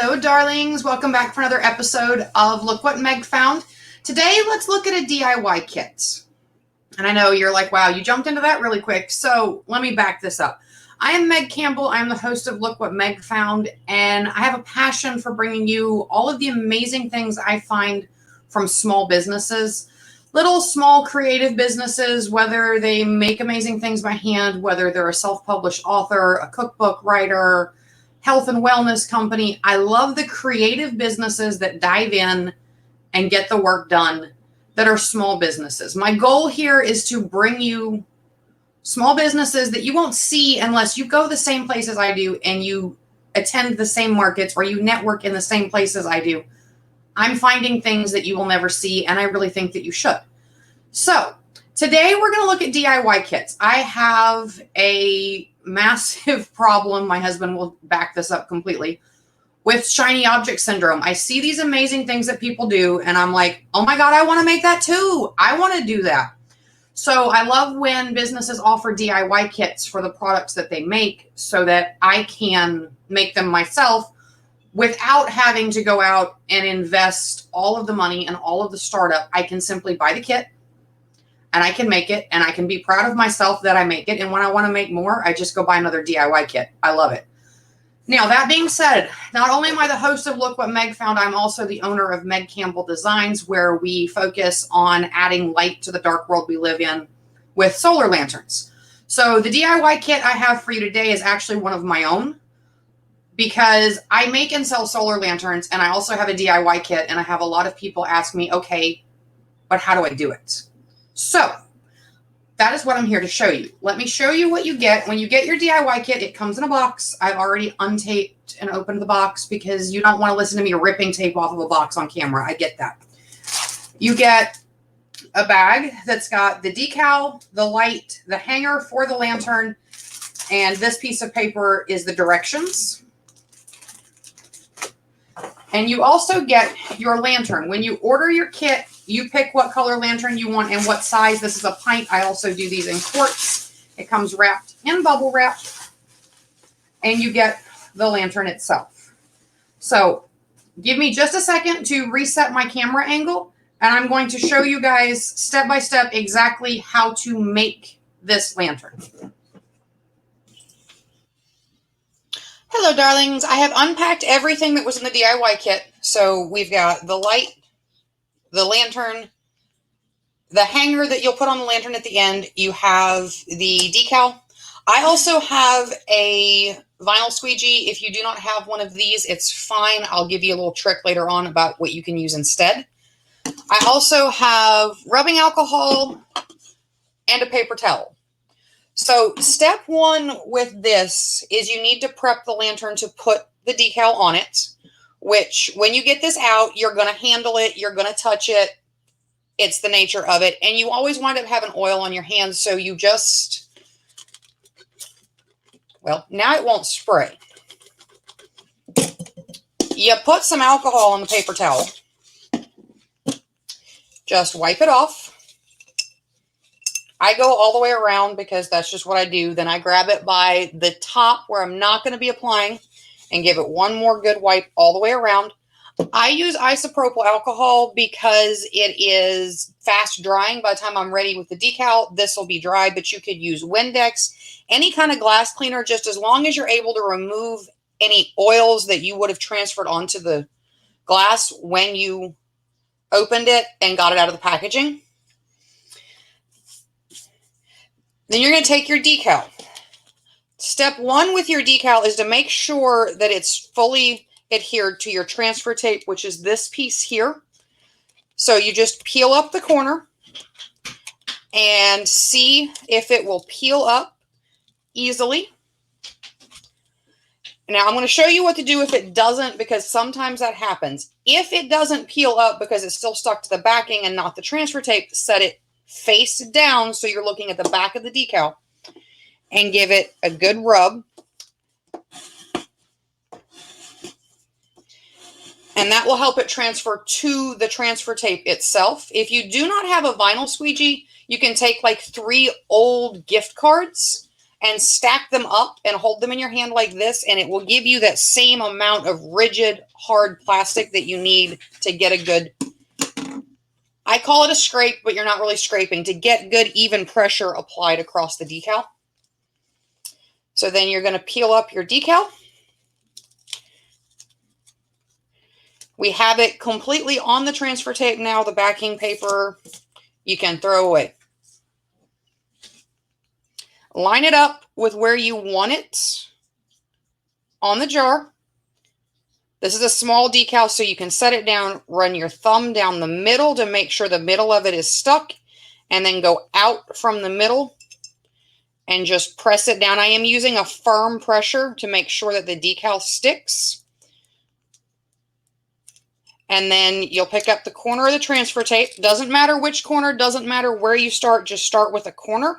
Hello, darlings. Welcome back for another episode of Look What Meg Found. Today, let's look at a DIY kit. And I know you're like, wow, you jumped into that really quick. So let me back this up. I am Meg Campbell. I am the host of Look What Meg Found. And I have a passion for bringing you all of the amazing things I find from small businesses. Little, small, creative businesses, whether they make amazing things by hand, whether they're a self-published author, a cookbook writer, health and wellness company. I love the creative businesses that dive in and get the work done that are small businesses. My goal here is to bring you small businesses that you won't see unless you go the same places I do and you attend the same markets or you network in the same places I do. I'm finding things that you will never see, and I really think that you should. So today we're going to look at DIY kits. I have a massive problem. My husband will back this up completely with shiny object syndrome. I see these amazing things that people do, and I'm like, oh my God, I want to make that too. I want to do that. So I love when businesses offer DIY kits for the products that they make so that I can make them myself without having to go out and invest all of the money and all of the startup. I can simply buy the kit and I can make it, and I can be proud of myself that I make it. And when I want to make more, I just go buy another DIY kit. I love it. Now, that being said, not only am I the host of Look What Meg Found, I'm also the owner of Meg Campbell Designs, where we focus on adding light to the dark world we live in with solar lanterns. So the DIY kit I have for you today is actually one of my own, because I make and sell solar lanterns, and I also have a DIY kit, and I have a lot of people ask me, okay, but how do I do it? So that is what I'm here to show you. Let me show you what you get. When you get your DIY kit, it comes in a box. I've already untaped and opened the box because you don't want to listen to me ripping tape off of a box on camera. I get that. You get a bag that's got the decal, the light, the hanger for the lantern, and this piece of paper is the directions. And you also get your lantern. When you order your kit, you pick what color lantern you want and what size. This is a pint. I also do these in quarts. It comes wrapped in bubble wrap, and you get the lantern itself. So give me just a second to reset my camera angle, and I'm going to show you guys step by step exactly how to make this lantern. Hello, darlings. I have unpacked everything that was in the DIY kit. So we've got the light, the lantern, the hanger that you'll put on the lantern at the end. You have the decal. I also have a vinyl squeegee. If you do not have one of these, it's fine. I'll give you a little trick later on about what you can use instead. I also have rubbing alcohol and a paper towel. So step one with this is you need to prep the lantern to put the decal on it, which when you get this out, you're going to handle it. You're going to touch it. It's the nature of it. And you always wind up having oil on your hands. So you just, well, now it won't spray. You put some alcohol on the paper towel. Just wipe it off. I go all the way around because that's just what I do. Then I grab it by the top where I'm not going to be applying and give it one more good wipe all the way around. I use isopropyl alcohol because it is fast drying. By the time I'm ready with the decal, this will be dry, but you could use Windex, any kind of glass cleaner, just as long as you're able to remove any oils that you would have transferred onto the glass when you opened it and got it out of the packaging. Then you're going to take your decal. Step one with your decal is to make sure that it's fully adhered to your transfer tape, which is this piece here. So you just peel up the corner and see if it will peel up easily. Now I'm going to show you what to do if it doesn't, because sometimes that happens. If it doesn't peel up because it's still stuck to the backing and not the transfer tape, set it face down so you're looking at the back of the decal and give it a good rub. And that will help it transfer to the transfer tape itself. If you do not have a vinyl squeegee, you can take like 3 old gift cards and stack them up and hold them in your hand like this, and it will give you that same amount of rigid, hard plastic that you need to get a good, I call it a scrape, but you're not really scraping, to get good even pressure applied across the decal. So then you're going to peel up your decal. We have it completely on the transfer tape now. The backing paper you can throw away. Line it up with where you want it on the jar. This is a small decal, so you can set it down, run your thumb down the middle to make sure the middle of it is stuck, and then go out from the middle and just press it down. I am using a firm pressure to make sure that the decal sticks. And then you'll pick up the corner of the transfer tape. Doesn't matter which corner, doesn't matter where you start, just start with a corner.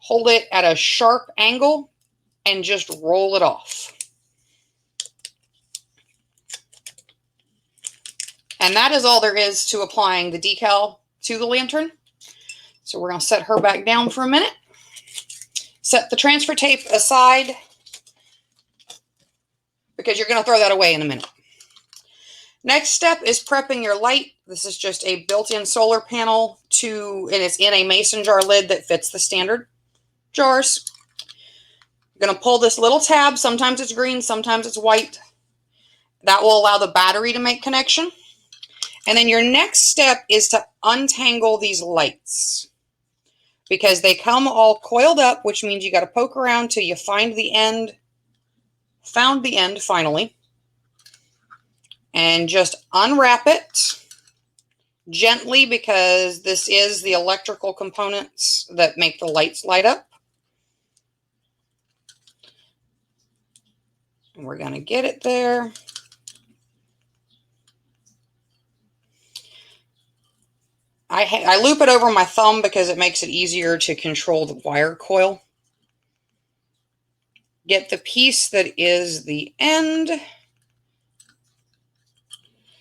Hold it at a sharp angle and just roll it off. And that is all there is to applying the decal to the lantern. So we're going to set her back down for a minute. Set the transfer tape aside because you're going to throw that away in a minute. Next step is prepping your light. This is just a built-in solar panel and it's in a mason jar lid that fits the standard jars. You're going to pull this little tab. Sometimes it's green, sometimes it's white. That will allow the battery to make connection. And then your next step is to untangle these lights because they come all coiled up, which means you got to poke around till you find the end. Found the end finally. And just unwrap it gently because this is the electrical components that make the lights light up. And we're going to get it there. I loop it over my thumb because it makes it easier to control the wire coil. Get the piece that is the end.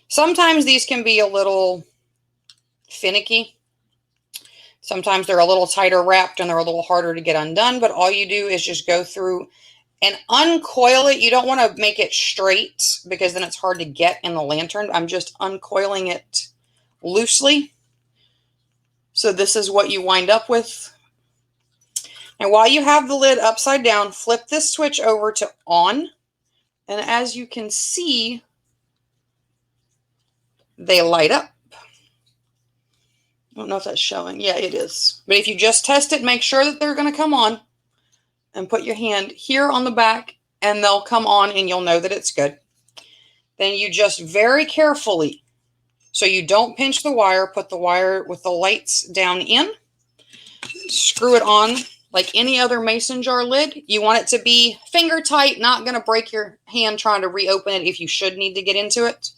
Sometimes these can be a little finicky. Sometimes they're a little tighter wrapped and they're a little harder to get undone, but all you do is just go through and uncoil it. You don't want to make it straight because then it's hard to get in the lantern. I'm just uncoiling it loosely. So this is what you wind up with. And while you have the lid upside down, flip this switch over to on. And as you can see, they light up. I don't know if that's showing. Yeah, it is. But if you just test it, make sure that they're going to come on. And put your hand here on the back and they'll come on and you'll know that it's good. Then you just very carefully, so you don't pinch the wire, put the wire with the lights down in. Screw it on like any other mason jar lid. You want it to be finger tight, not going to break your hand trying to reopen it if you should need to get into it.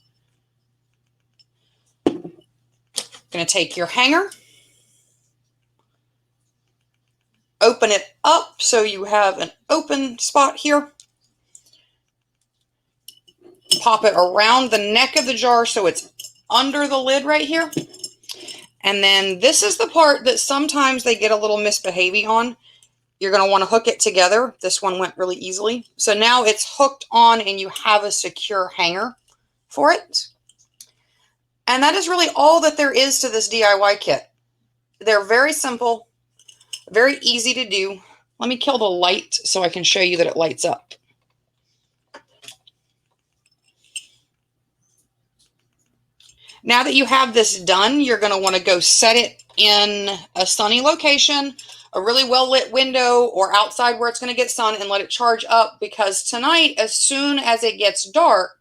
Going to take your hanger, open it up so you have an open spot here. Pop it around the neck of the jar so it's under the lid right here. And then this is the part that sometimes they get a little misbehaving on. You're going to want to hook it together. This one went really easily. So now it's hooked on and you have a secure hanger for it. And that is really all that there is to this DIY kit. They're very simple, very easy to do. Let me kill the light so I can show you that it lights up. Now that you have this done, you're going to want to go set it in a sunny location, a really well-lit window, or outside where it's going to get sun, and let it charge up, because tonight, as soon as it gets dark,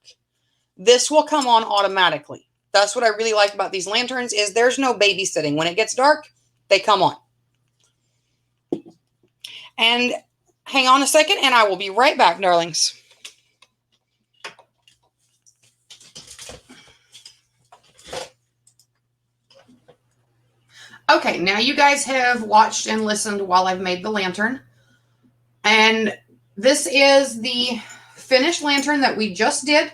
this will come on automatically. That's what I really like about these lanterns, is there's no babysitting. When it gets dark, they come on. And hang on a second, and I will be right back, darlings. Okay, now you guys have watched and listened while I've made the lantern. And this is the finished lantern that we just did.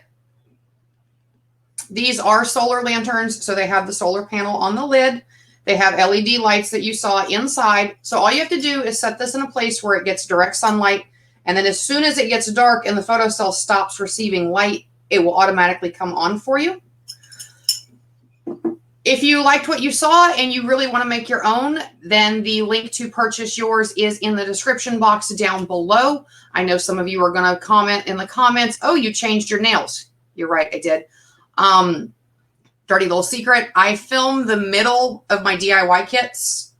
These are solar lanterns, so they have the solar panel on the lid. They have LED lights that you saw inside. So all you have to do is set this in a place where it gets direct sunlight. And then as soon as it gets dark and the photocell stops receiving light, it will automatically come on for you. If you liked what you saw and you really want to make your own, then the link to purchase yours is in the description box down below. I know some of you are going to comment in the comments, oh, you changed your nails. You're right, I did. Dirty little secret, I film the middle of my DIY kits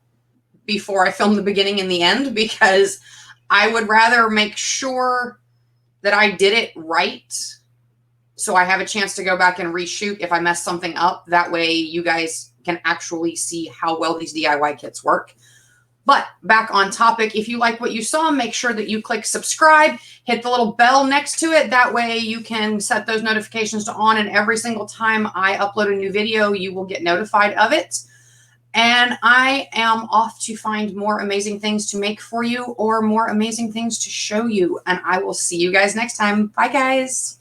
before I film the beginning and the end, because I would rather make sure that I did it right, so I have a chance to go back and reshoot if I mess something up. That way you guys can actually see how well these DIY kits work. But back on topic, if you like what you saw, make sure that you click subscribe, hit the little bell next to it. That way you can set those notifications to on, and every single time I upload a new video, you will get notified of it. And I am off to find more amazing things to make for you, or more amazing things to show you. And I will see you guys next time. Bye, guys.